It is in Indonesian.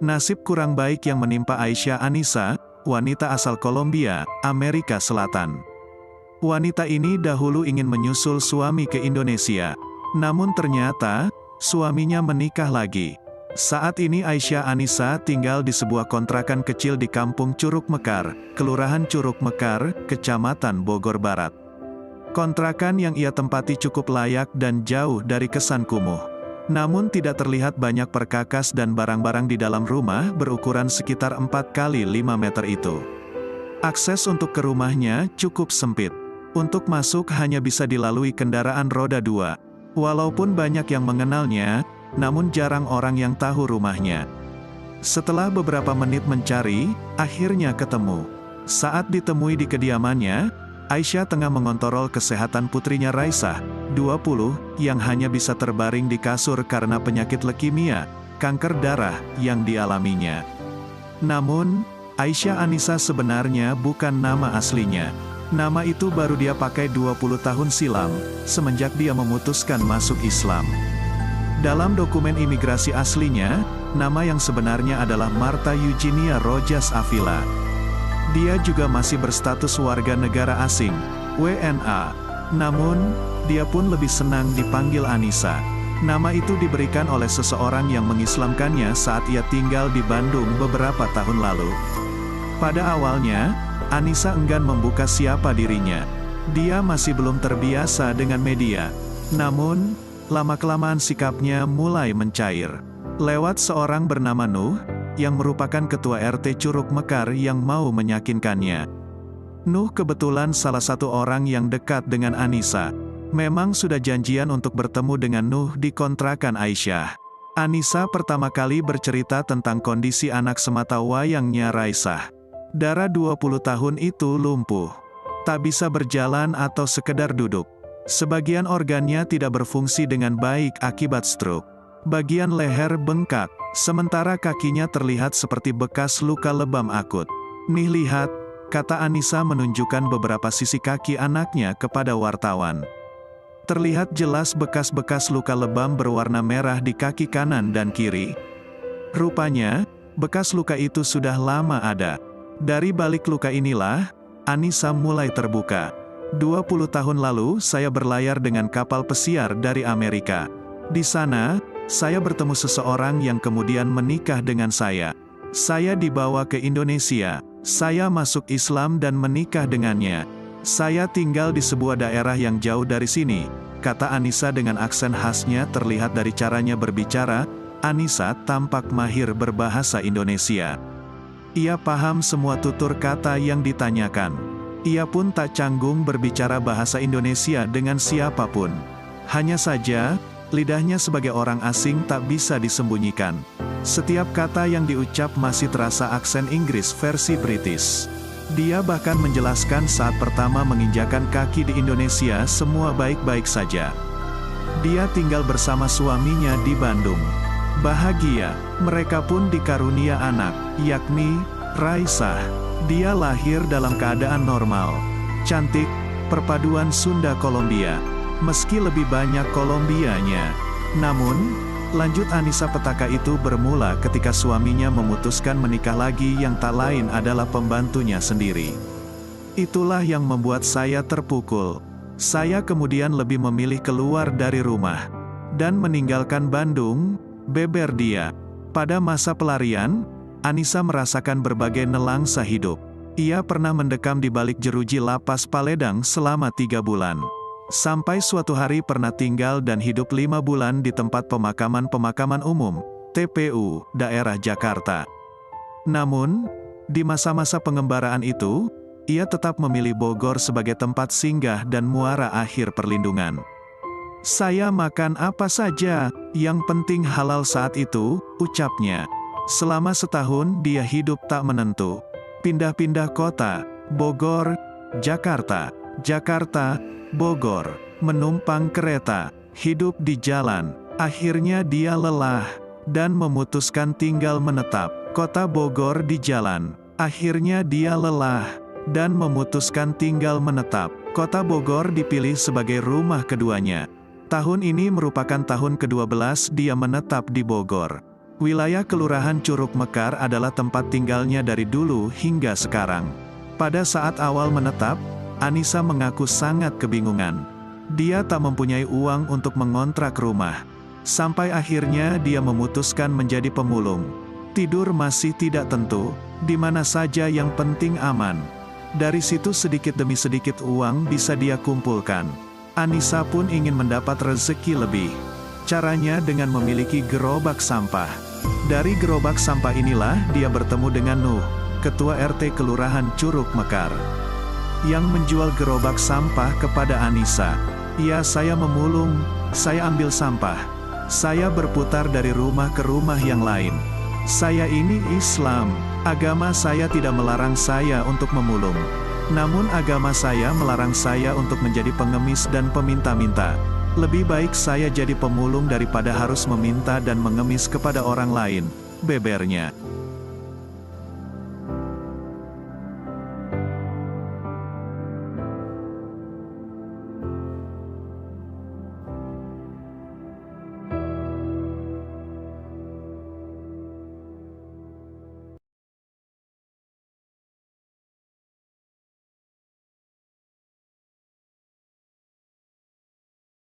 Nasib kurang baik yang menimpa Aisyah Anissa, wanita asal Kolombia, Amerika Selatan. Wanita ini dahulu ingin menyusul suami ke Indonesia. Namun ternyata, suaminya menikah lagi. Saat ini Aisyah Anissa tinggal di sebuah kontrakan kecil di Kampung Curug Mekar, Kelurahan Curug Mekar, Kecamatan Bogor Barat. Kontrakan yang ia tempati cukup layak dan jauh dari kesan kumuh. Namun tidak terlihat banyak perkakas dan barang-barang di dalam rumah berukuran sekitar 4 kali 5 meter itu. Akses untuk ke rumahnya cukup sempit. Untuk masuk hanya bisa dilalui kendaraan roda 2. Walaupun banyak yang mengenalnya, namun jarang orang yang tahu rumahnya. Setelah beberapa menit mencari, akhirnya ketemu. Saat ditemui di kediamannya, Aisyah tengah mengontrol kesehatan putrinya Raisah, 20, yang hanya bisa terbaring di kasur karena penyakit leukemia, kanker darah, yang dialaminya. Namun, Aisyah Anissa sebenarnya bukan nama aslinya. Nama itu baru dia pakai 20 tahun silam, semenjak dia memutuskan masuk Islam. Dalam dokumen imigrasi aslinya, nama yang sebenarnya adalah Marta Eugenia Rojas Avila. Dia juga masih berstatus warga negara asing, WNA. Namun, dia pun lebih senang dipanggil Anissa. Nama itu diberikan oleh seseorang yang mengislamkannya saat ia tinggal di Bandung beberapa tahun lalu. Pada awalnya, Anissa enggan membuka siapa dirinya. Dia masih belum terbiasa dengan media. Namun, lama-kelamaan sikapnya mulai mencair. Lewat seorang bernama Nuh, yang merupakan ketua RT Curug Mekar yang mau meyakinkannya. Nuh kebetulan salah satu orang yang dekat dengan Anissa. Memang sudah janjian untuk bertemu dengan Nuh di kontrakan Aisyah. Anissa pertama kali bercerita tentang kondisi anak semata wayangnya Raisah. Dara 20 tahun itu lumpuh. Tak bisa berjalan atau sekedar duduk. Sebagian organnya tidak berfungsi dengan baik akibat stroke. Bagian leher bengkak, sementara kakinya terlihat seperti bekas luka lebam akut. "Nih lihat," kata Anissa menunjukkan beberapa sisi kaki anaknya kepada wartawan. Terlihat jelas bekas-bekas luka lebam berwarna merah di kaki kanan dan kiri. Rupanya, bekas luka itu sudah lama ada. Dari balik luka inilah, Anissa mulai terbuka. 20 tahun lalu saya berlayar dengan kapal pesiar dari Amerika. Di sana, saya bertemu seseorang yang kemudian menikah dengan saya. Saya dibawa ke Indonesia. Saya masuk Islam dan menikah dengannya. Saya tinggal di sebuah daerah yang jauh dari sini, kata Anissa dengan aksen khasnya terlihat dari caranya berbicara. Anissa tampak mahir berbahasa Indonesia. Ia paham semua tutur kata yang ditanyakan. Ia pun tak canggung berbicara bahasa Indonesia dengan siapapun. Hanya saja, lidahnya sebagai orang asing tak bisa disembunyikan. Setiap kata yang diucap masih terasa aksen Inggris versi British. Dia bahkan menjelaskan saat pertama menginjakan kaki di Indonesia semua baik-baik saja. Dia tinggal bersama suaminya di Bandung. Bahagia, mereka pun dikarunia anak, yakni Raisah. Dia lahir dalam keadaan normal. Cantik, perpaduan Sunda Kolombia. Meski lebih banyak Kolombianya. Namun, lanjut Anissa petaka itu bermula ketika suaminya memutuskan menikah lagi yang tak lain adalah pembantunya sendiri. Itulah yang membuat saya terpukul. Saya kemudian lebih memilih keluar dari rumah. Dan meninggalkan Bandung, beber dia. Pada masa pelarian, Anissa merasakan berbagai nelangsa hidup. Ia pernah mendekam di balik jeruji lapas Paledang selama 3 bulan. Sampai suatu hari pernah tinggal dan hidup 5 bulan di tempat pemakaman umum, TPU, daerah Jakarta. Namun, di masa-masa pengembaraan itu, ia tetap memilih Bogor sebagai tempat singgah dan muara akhir perlindungan. "Saya makan apa saja, yang penting halal saat itu," ucapnya. Selama setahun dia hidup tak menentu. Pindah-pindah kota, Bogor, Jakarta, Jakarta, Bogor, menumpang kereta, hidup di jalan. Akhirnya dia lelah, dan memutuskan tinggal menetap. Kota Bogor di jalan. Akhirnya dia lelah, dan memutuskan tinggal menetap. Kota Bogor dipilih sebagai rumah keduanya. Tahun ini merupakan tahun ke-12 dia menetap di Bogor. Wilayah Kelurahan Curug Mekar adalah tempat tinggalnya dari dulu hingga sekarang. Pada saat awal menetap, Anissa mengaku sangat kebingungan. Dia tak mempunyai uang untuk mengontrak rumah. Sampai akhirnya dia memutuskan menjadi pemulung. Tidur masih tidak tentu, di mana saja yang penting aman. Dari situ sedikit demi sedikit uang bisa dia kumpulkan. Anissa pun ingin mendapat rezeki lebih. Caranya dengan memiliki gerobak sampah. Dari gerobak sampah inilah dia bertemu dengan Nuh, Ketua RT Kelurahan Curug Mekar, yang menjual gerobak sampah kepada Anissa. "Ya, saya memulung, saya ambil sampah. Saya berputar dari rumah ke rumah yang lain. Saya ini Islam, agama saya tidak melarang saya untuk memulung. Namun agama saya melarang saya untuk menjadi pengemis dan peminta-minta. Lebih baik saya jadi pemulung daripada harus meminta dan mengemis kepada orang lain," bebernya.